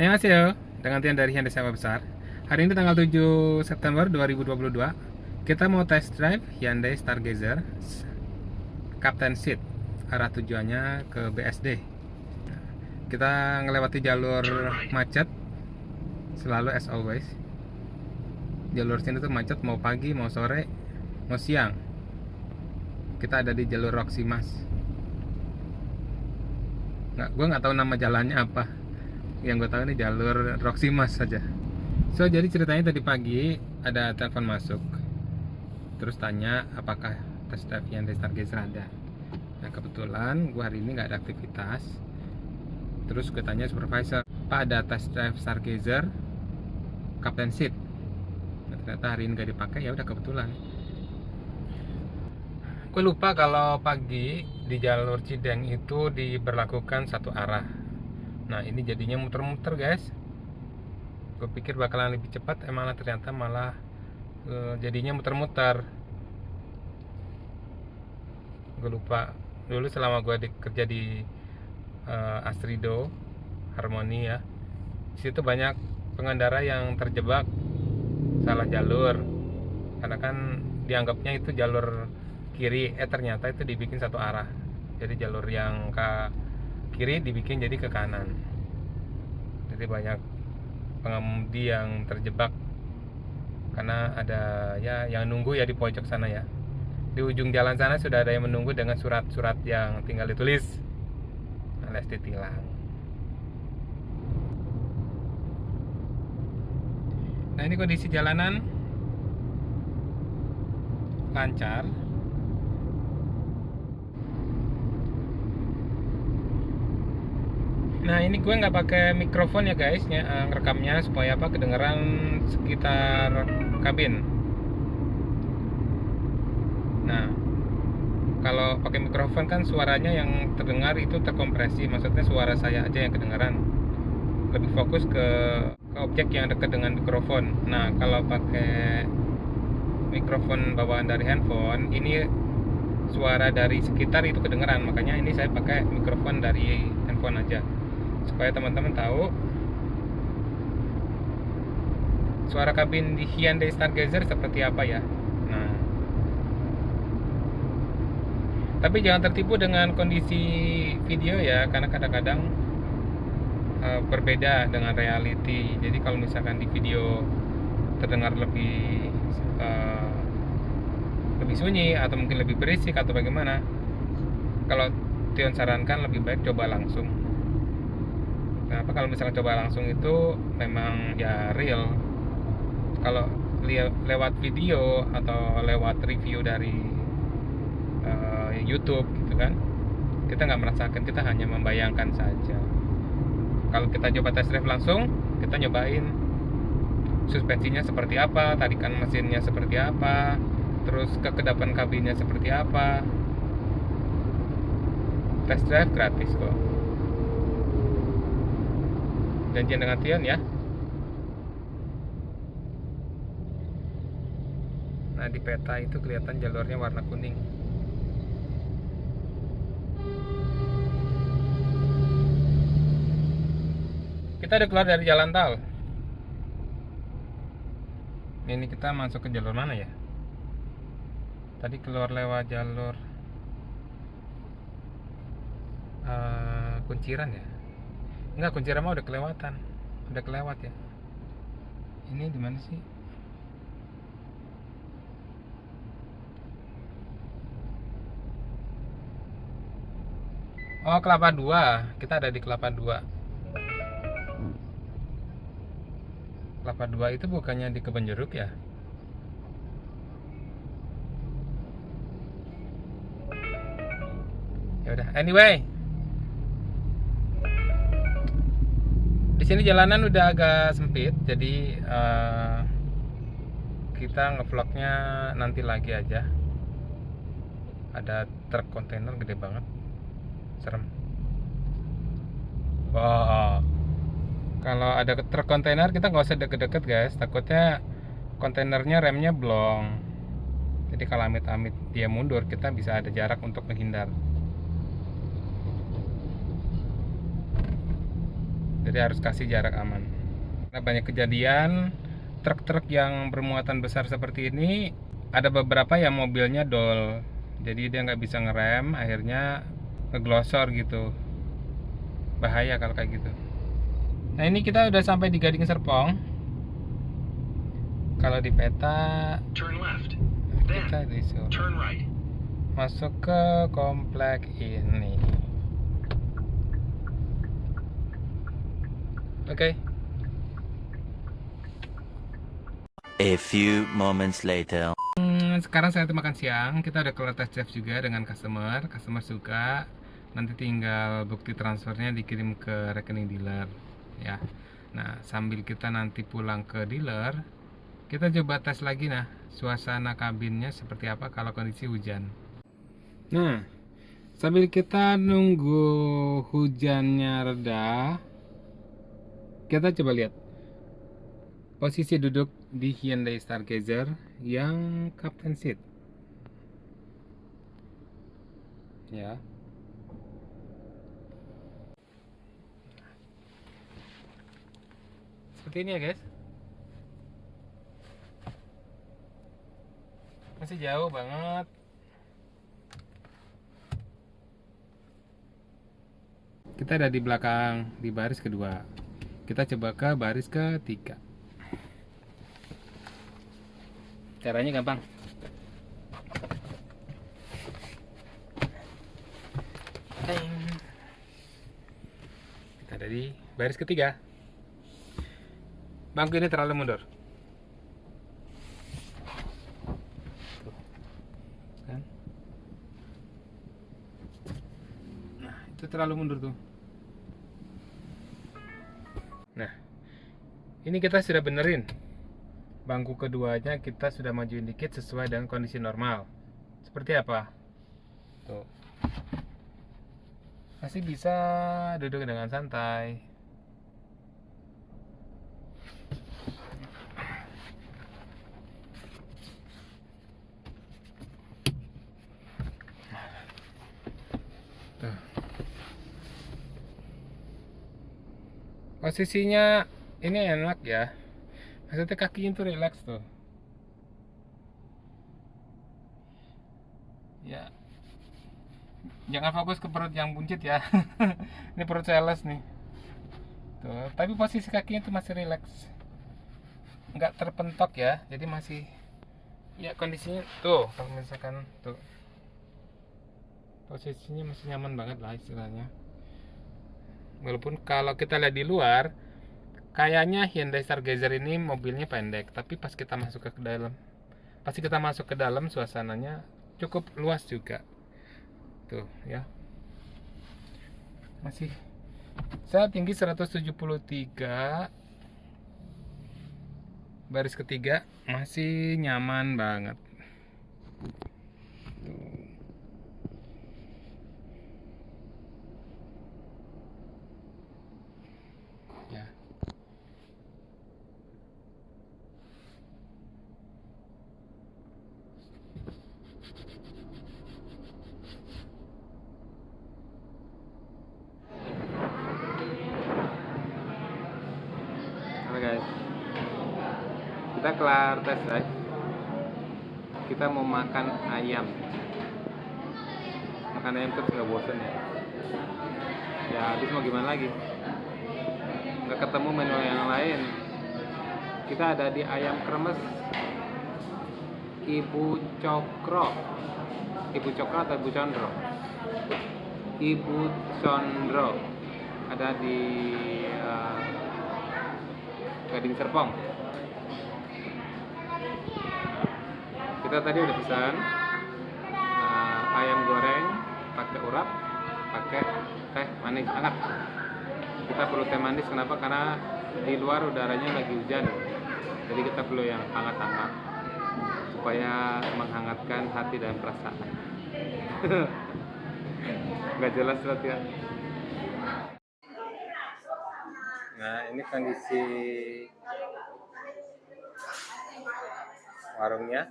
Annyeonghaseyo, dengan Tian dari Hyundai Sapa Besar. Hari ini tanggal 7 September 2022. Kita mau test drive Hyundai Stargazer Captain Seat. Arah tujuannya ke BSD. Kita ngelewati jalur macet selalu as always. Jalur sini tuh macet mau pagi, mau sore, mau siang. Kita ada di jalur Roxy Mas. Gue nggak tahu nama jalannya apa. Yang gue tahu ini jalur Roxy Mas saja. So jadi ceritanya tadi pagi ada telepon masuk, terus tanya apakah test drive yang dari Stargazer ada. Nah kebetulan gue hari ini nggak ada aktivitas. Terus gue tanya supervisor, Pak ada test drive Stargazer Captain Seat. Nah, ternyata hari ini nggak dipakai, ya udah kebetulan. Gue lupa kalau pagi di jalur Cideng itu diberlakukan satu arah. Nah ini jadinya muter-muter guys. Gue pikir bakalan lebih cepat, malah ternyata malah jadinya muter-muter. Gue lupa dulu selama gue kerja di Astrido Harmoni ya, situ banyak pengendara yang terjebak salah jalur karena kan dianggapnya itu jalur kiri, ternyata itu dibikin satu arah. Jadi jalur yang ke kiri dibikin jadi ke kanan. Jadi banyak pengemudi yang terjebak karena ada ya yang nunggu ya di pojok sana ya. Di ujung jalan sana sudah ada yang menunggu dengan surat-surat yang tinggal ditulis alias ditilang. Nah ini kondisi jalanan lancar. Nah ini gue nggak pakai mikrofon ya guys, ya, ngerekamnya supaya apa, kedengeran sekitar kabin. Nah kalau pakai mikrofon kan suaranya yang terdengar itu terkompresi, maksudnya suara saya aja yang kedengeran. Lebih fokus ke objek yang dekat dengan mikrofon. Nah kalau pakai mikrofon bawaan dari handphone, ini suara dari sekitar itu kedengeran. Makanya ini saya pakai mikrofon dari handphone aja, supaya teman-teman tahu suara kabin di Hyundai Stargazer seperti apa ya. Nah, tapi jangan tertipu dengan kondisi video ya, karena kadang-kadang berbeda dengan reality. Jadi kalau misalkan di video terdengar lebih sunyi atau mungkin lebih berisik atau bagaimana, kalau Tion sarankan lebih baik coba langsung. Kenapa? Kalau misalnya coba langsung itu memang ya real. Kalau lewat video atau lewat review dari YouTube gitu kan, kita nggak merasakan, kita hanya membayangkan saja. Kalau kita coba test drive langsung, kita nyobain suspensinya seperti apa, tarikan mesinnya seperti apa, terus kekedapan kabinnya seperti apa. Test drive gratis kok. Janjian dengan Tion ya. Nah di peta itu kelihatan jalurnya warna kuning. Kita udah keluar dari jalan tol. Ini kita masuk ke jalur mana ya? Tadi keluar lewat jalur Kunciran ya? Enggak, Kunciran mah udah kelewatan. Udah kelewat ya. Ini di mana sih? Oh, Kelapa Dua. Kita ada di Kelapa Dua. Kelapa Dua itu bukannya di Kebonjeruk ya? Ya udah, anyway. Di sini jalanan udah agak sempit, jadi kita ngevlognya nanti lagi aja. Ada truk kontainer gede banget, serem. Wow. Kalau ada truk kontainer kita nggak usah deket-deket guys, takutnya kontainernya remnya blong. Jadi kalau amit-amit dia mundur, kita bisa ada jarak untuk menghindar. jadi harus kasih jarak aman. Nah, banyak kejadian truk-truk yang bermuatan besar seperti ini, ada beberapa yang mobilnya dol, jadi dia nggak bisa ngerem, akhirnya ngeglosor gitu. Bahaya kalau kayak gitu. Nah, ini kita udah sampai di Gading Serpong. Kalau di peta kita disuruh masuk ke komplek ini. Oke. A few moments later. Sekarang saya makan siang. Kita udah kelar tes drive juga dengan customer. Customer suka. Nanti tinggal bukti transfernya dikirim ke rekening dealer, ya. Nah, sambil kita nanti pulang ke dealer, kita coba tes lagi nah, suasana kabinnya seperti apa kalau kondisi hujan. Nah, sambil kita nunggu hujannya reda, kita coba lihat posisi duduk di Hyundai Stargazer yang captain seat. Ya. Seperti ini ya, guys. Masih jauh banget. Kita ada di belakang, di baris kedua. Kita coba ke baris ketiga. Caranya gampang. Kita ada di baris ketiga. Bangku ini terlalu mundur. Kan? Nah, itu terlalu mundur tuh. Nah, ini kita sudah benerin. Bangku keduanya kita sudah majuin dikit sesuai dengan kondisi normal. Seperti apa? Tuh. Masih bisa duduk dengan santai. Tuh. Posisinya ini enak ya. Maksudnya kakinya tuh relax tuh. Ya, jangan fokus ke perut yang buncit ya. Ini perut sales nih. Tuh, tapi posisi kakinya tuh masih relax. Nggak terpentok ya. Jadi masih ya kondisinya tuh kalau misalkan tuh posisinya masih nyaman banget lah istilahnya. Walaupun kalau kita lihat di luar kayaknya Hyundai Stargazer ini mobilnya pendek, tapi pas kita masuk ke dalam, suasananya cukup luas juga. Tuh ya. Masih saya tinggi 173, baris ketiga masih nyaman banget. Tuh. Ya. Halo guys, kita kelar tes drive. Kita mau makan ayam. Makan ayam terus nggak bosen ya? Ya habis mau gimana lagi? Nggak ketemu menu yang lain. Kita ada di ayam kremes Ibu Cokro. Ibu Cokro atau Ibu Condro? Ibu Condro. Ada di Gading Serpong. Kita tadi udah pesan ayam goreng pakai urap, pakai teh manis hangat. Kita perlu teh manis, kenapa? Karena di luar udaranya lagi hujan, jadi kita perlu yang hangat-hangat supaya menghangatkan hati dan perasaan. Nggak jelas banget ya. Nah, ini kondisi warungnya.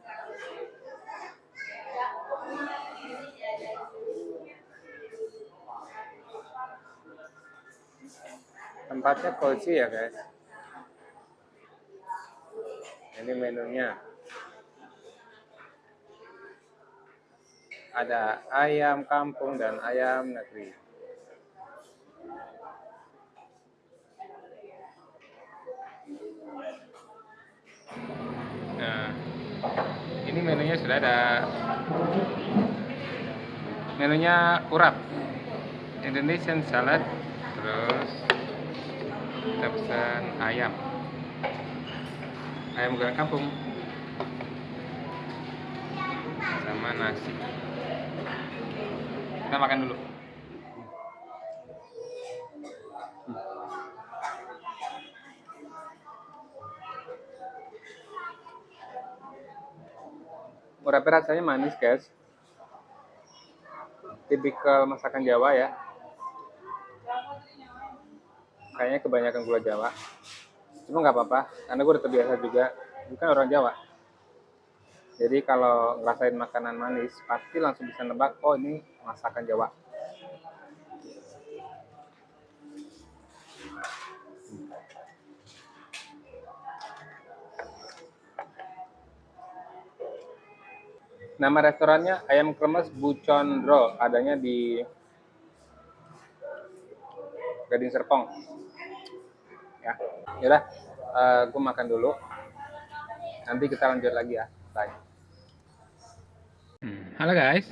Tempatnya cozy ya guys. Ini menunya. Ada ayam kampung dan ayam negeri. Nah, ini menunya sudah ada. Menunya urap, Indonesian salad, terus kita pesan ayam goreng kampung, sama nasi. Kita makan dulu. Urapnya rasanya manis guys, tipikal masakan Jawa ya. Kayaknya kebanyakan gula Jawa. Cuma nggak apa-apa, karena gue udah terbiasa juga. Bukan orang Jawa. Jadi kalau ngerasain makanan manis, pasti langsung bisa nebak, oh ini masakan Jawa. Nama restorannya Ayam Kremes Bu Condro, adanya di Gading Serpong. Ya, yaudah, gue makan dulu. Nanti kita lanjut lagi ya. Bye. Halo guys,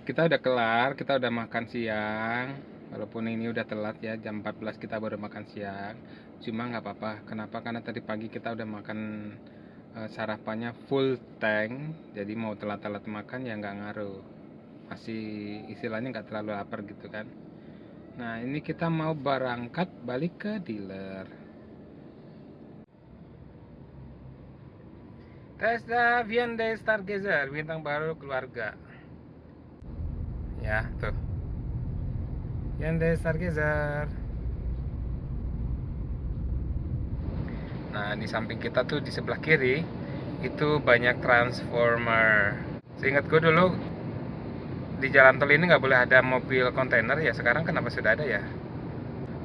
kita udah kelar, kita udah makan siang. Walaupun ini udah telat ya, jam 14 kita baru makan siang. Cuma nggak apa-apa. Kenapa? Karena tadi pagi kita udah makan sarapannya full tank. Jadi mau telat-telat makan ya nggak ngaruh. Masih istilahnya nggak terlalu lapar gitu kan. Nah ini kita mau berangkat balik ke dealer. Tesla Hyundai Stargazer bintang baru keluarga. Ya tuh, Hyundai Stargazer. Nah di samping kita tuh di sebelah kiri itu banyak transformer. Seingat gue dulu di jalan tol ini nggak boleh ada mobil kontainer ya. Sekarang kenapa sudah ada ya?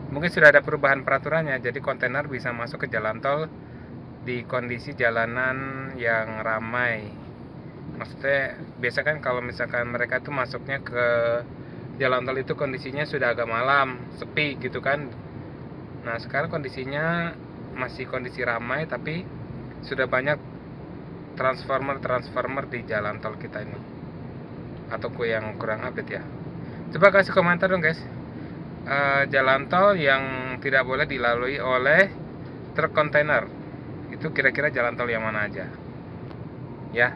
Mungkin sudah ada perubahan peraturannya. Jadi kontainer bisa masuk ke jalan tol di kondisi jalanan yang ramai. Maksudnya biasa kan kalau misalkan mereka tuh masuknya ke jalan tol itu kondisinya sudah agak malam, sepi gitu kan. Nah sekarang kondisinya masih kondisi ramai, tapi sudah banyak transformer di jalan tol kita ini. Atau yang kurang update ya. Coba kasih komentar dong guys. Jalan tol yang tidak boleh dilalui oleh truk kontainer, itu kira-kira jalan tol yang mana aja? Ya.